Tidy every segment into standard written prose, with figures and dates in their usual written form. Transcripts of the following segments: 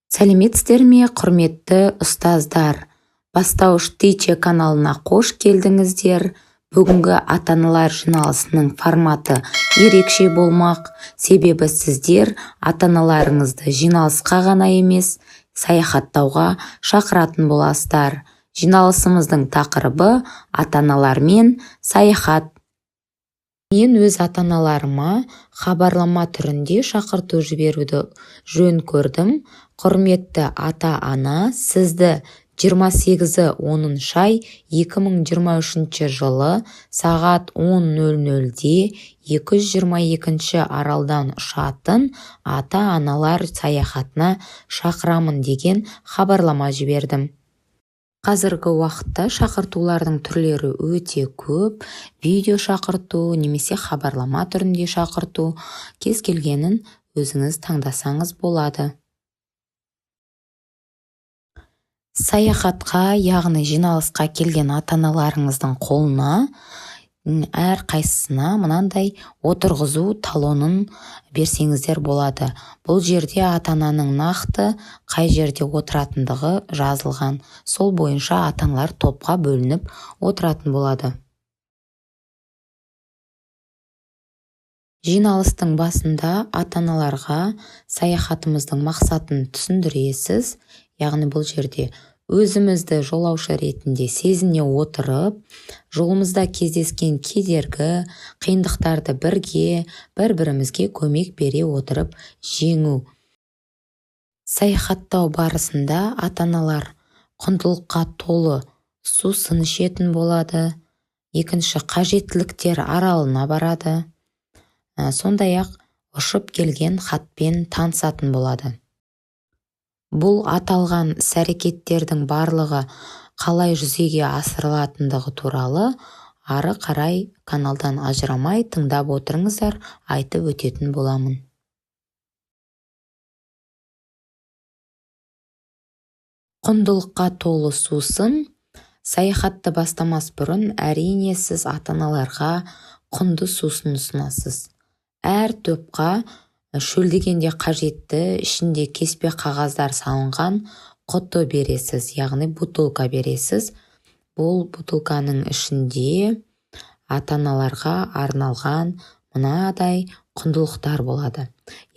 Сәлеметсіздер ме, құрметті ұстаздар? Бастауыш Teacher каналына қош келдіңіздер. Бүгінгі ата-аналар жиналысының форматы ерекше болмақ. Себебі сіздер ата-аналарыңызды жиналысқа ғана емес, саяхаттауға шақыратын боласыздар. Жиналысымыздың тақырыбы ата-аналар мен саяхат. Мен өз ата-аналарыма хабарлама түрінде шақырту жіберуді жөн көрдім. Құрметті ата-ана, сізді 28-10 ай 2023 жылы сағат 10:00-де 222 аралдан ұшатын ата-аналар саяхатына шақырамын деген хабарлама жібердім. Қазіргі уақытта шақыртулардың түрлері өте көп. Видео шақырту немесе хабарлама түрінде шақырту, кез келгенін өзіңіз таңдасаңыз болады. Саяхатқа, яғни жиналысқа келген ата-аналарыңыздың қолына әр қайсысына мынандай отырғызу талонын берсеңіздер болады. Бұл жерде ата-ананың нақты қай жерде отыратындығы жазылған. Сол бойынша ата-аналар топқа бөлініп отыратын болады. Жиналыстың басында ата-аналарға саяхатымыздың мақсатын түсіндіресіз. Яғни бұл жерде өзімізді жолаушы ретінде сезіне отырып, жолымызда кездескен кедергі, қиындықтарды бірге, бір-бірімізге көмек бере отырып жеңу. Саяхаттау барысында ата-аналар құндылыққа толы сусын ішетін болады. Екінші, қажеттіліктер аралына барады. Сондай-ақ ұшып келген хатпен танысатын болады. Бұл аталған іс-әрекеттердің барлығы қалай жүзеге асырылатындығы туралы ары қарай каналдан ажырамай тыңдап отырыңыздар, айтып өтетін боламын. Құндылыққа толы сусын. Саяхатты бастамас бұрын әрине сіз ата-аналарға құнды сусын ұсынасыз. Әр топқа шөлдегенде қажетті, ішінде кеспе қағаздар салынған құты бересіз, яғни бутылка бересіз. Бұл бутылканың ішінде ата-аналарға арналған мынадай құндылықтар болады.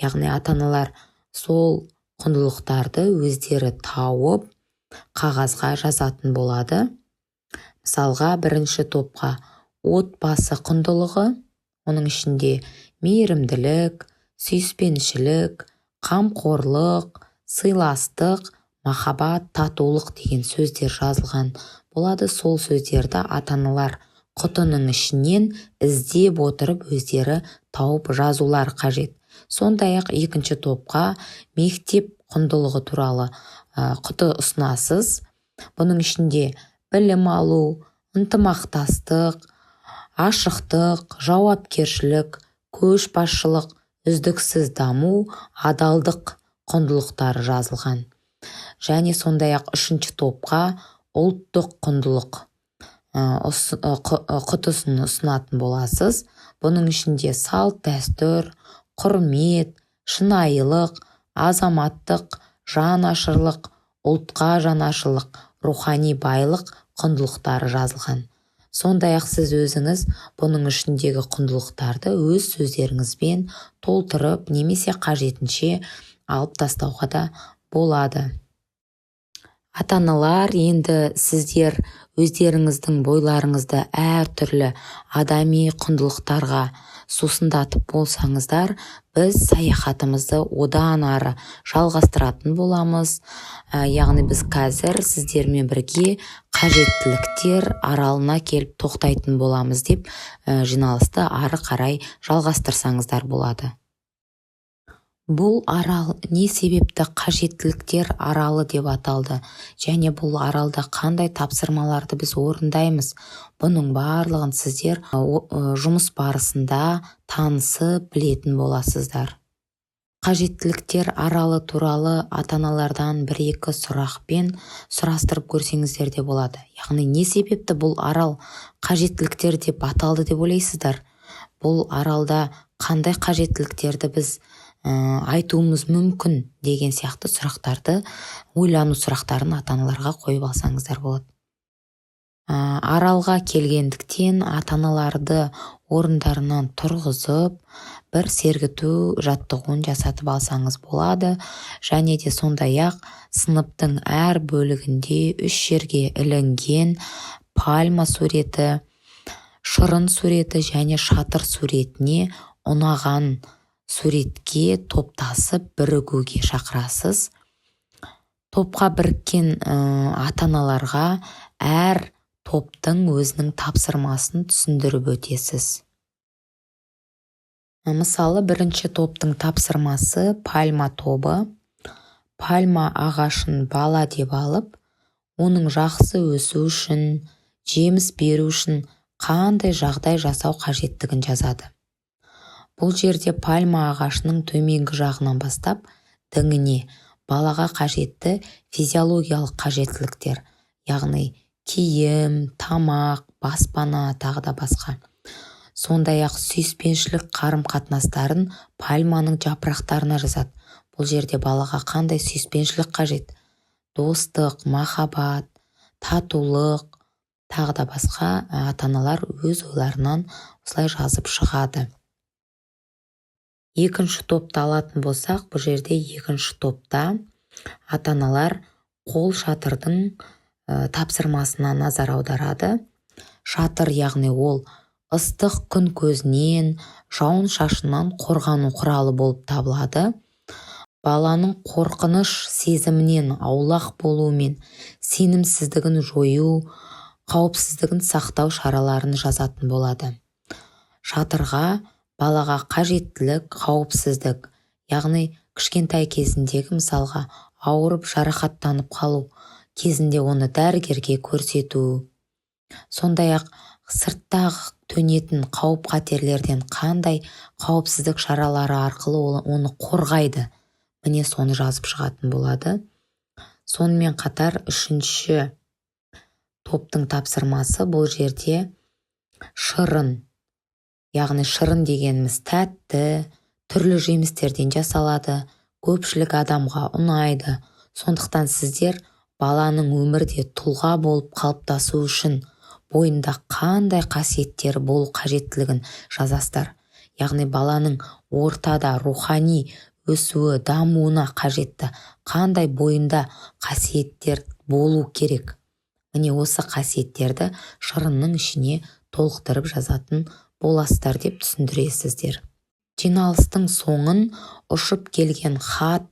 Яғни ата-аналар сол құндылықтарды өздері тауып қағазға жазатын болады. Мысалға, бірінші топқа отбасы құндылығы, оның ішінде мейірімділік, сүйіспеншілік, қамқорлық, сыйластық, махаббат, татулық деген сөздер жазылған болады. Сол сөздерді ата-аналар құтының ішінен іздеп отырып өздері тауып жазулар қажет. Сондай-ақ екінші топқа мектеп құндылығы туралы құты ұсынасыз. Бұның ішінде білім алу, ынтымақтастық, ашықтық, жауапкершілік, көшбасшылық, үздіксіз даму, адалдық құндылықтары жазылған. Және сондай-ақ үшінші топқа ұлттық құндылық құтысын ұсынатын боласыз. Бұның ішінде салт дәстүр, құрмет, шынайылық, азаматтық, жанашырлық, ұлтқа жанашырлық, рухани байлық құндылықтары жазылған. Сондай-ақ сіз өзіңіз бұның ішіндегі құндылықтарды өз сөздеріңізбен толтырып, немесе қажетінше алып тастауға да болады. Ата-аналар, енді сіздер өздеріңіздің бойларыңызды әртүрлі адами құндылықтарға сусындатып болсаңыздар, біз саяхатымызды одан ары жалғастыратын боламыз. Яғни біз қазір сіздермен бірге қажеттіліктер аралына келіп тоқтайтын боламыз деп жиналысты ары қарай жалғастырсаңыздар болады. Бұл арал не себепті қажеттіліктер аралы деп аталды, және бұл аралда қандай тапсырмаларды біз орындаймыз? Бұның барлығын сіздер жұмыс барысында танысып білетін боласыздар. Қажеттіліктер аралы туралы ата-аналардан 1-2 сұрақпен сұрастырып көрсеңіздер де болады. Яғни не себепті бұл арал қажеттіліктер деп аталды деп ойлайсыздар? Бұл аралда қандай қажеттіліктерді біз айтуымыз мүмкін деген сияқты сұрақтарды, ойлану сұрақтарын ата-аналарға қойып алсаңыздар болады. Аралға келгендіктен ата-аналарды орындарынан тұрғызып, бір сергіту жаттығуын жасатып алсаңыз болады. Және де сондай-ақ сыныптың әр бөлігінде 3 жерге ілінген пальма суреті, шырын суреті және шатыр суретіне ұнаған суретке топтасып бірігуге шақырасыз. Топқа біріккен ата-аналарға әр топтың өзінің тапсырмасын түсіндіріп өтесіз. Мысалы, бірінші топтың тапсырмасы пальма тобы. Пальма ағашын бала деп алып, оның жақсы өсу үшін, жеміс беру үшін қандай жағдай жасау қажеттігін жазады. Бұл жерде пальма ағашының төменгі жағынан бастап діңіне балаға қажетті физиологиялық қажеттіліктер, яғни киім, тамақ, баспана, тағы да басқа. Сондай-ақ сүйіспеншілік қарым-қатынастарын пальманың жапырақтарына жазады. Бұл жерде балаға қандай сүйіспеншілік қажет? Достық, махаббат, татулық, тағы да басқа ата-аналар өз ойларынан осылай жазып шығады. Екінші топты алатын болсақ, бұл жерде екінші топта ата-аналар қол шатырдың тапсырмасына назар аударады. Шатыр, яғни ол ыстық күн көзінен, жауын шашыннан қорғану құралы болып табылады. Баланың қорқыныш сезімінен аулақ болуымен сенімсіздігін жою, қауіпсіздігін сақтау шараларын жазатын болады. Шатырға балаға қажеттілік, қауіпсіздік, яғни кішкентай кезіндегі мысалға ауырып жарақаттанып қалу кезінде оны дәрігерге көрсету, сондай-ақ сырттағы төнетін қауіп-қатерлерден қандай қауіпсіздік шаралары арқылы оны қорғайды, міне соны жазып шығатын болады. Сонымен қатар үшінші топтың тапсырмасы бұл жерде шырын, яғни шырын дегеніміз тәтті, түрлі жемістерден жасалады, көпшілік адамға ұнайды. Сондықтан сіздер баланың өмірде тұлға болып қалыптасу үшін бойында қандай қасиеттер болу қажеттілігін жазасыздар. Яғни баланың ортада рухани өсуі, дамуына қажетті қандай бойында қасиеттер болу керек. Міне осы қасиеттерді шырынның ішіне толықтырып жазатын боласыздар деп түсіндіресіздер. Жиналыстың соңын ұшып келген хат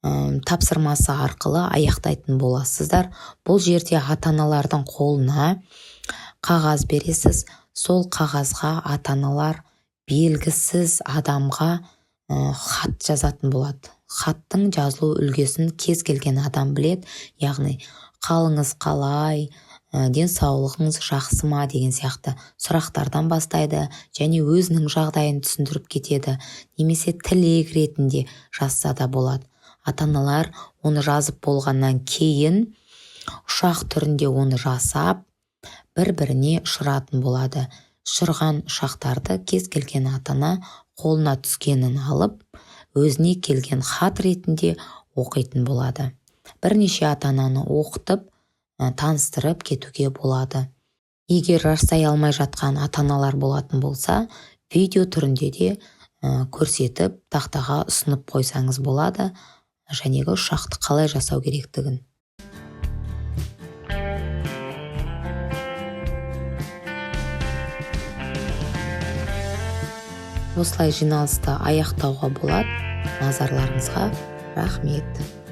тапсырмасы арқылы аяқтайтын боласыздар. Бұл жерде ата-аналардың қолына қағаз бересіз. Сол қағазға ата-аналар белгісіз адамға хат жазатын болады. Хаттың жазылу үлгісін кез келген адам біледі. Яғни қалыңыз қалай, денсаулығыңыз жақсы ма деген сияқты сұрақтардан бастайды және өзінің жағдайын түсіндіріп кетеді. Немесе тілек ретінде жазса да болады. Ата-аналар оны жазып болғаннан кейін ұшақ түрінде оны жасап бір-біріне ұшыратын болады. Ұшырған ұшақтарды кез келген ата-ана қолына түскенін алып, өзіне келген хат ретінде оқитын болады. Бірнеше ата-ананы оқытып, таныстырып кетуге болады. Егер жасай алмай жатқан ата-аналар болатын болса, видео түрінде де көрсетіп, тақтаға ұсынып қойсаңыз болады, жәнегі ұшақты қалай жасау керектігін. Осылай жиналысты аяқтауға болады. Назарларыңызға рахмет.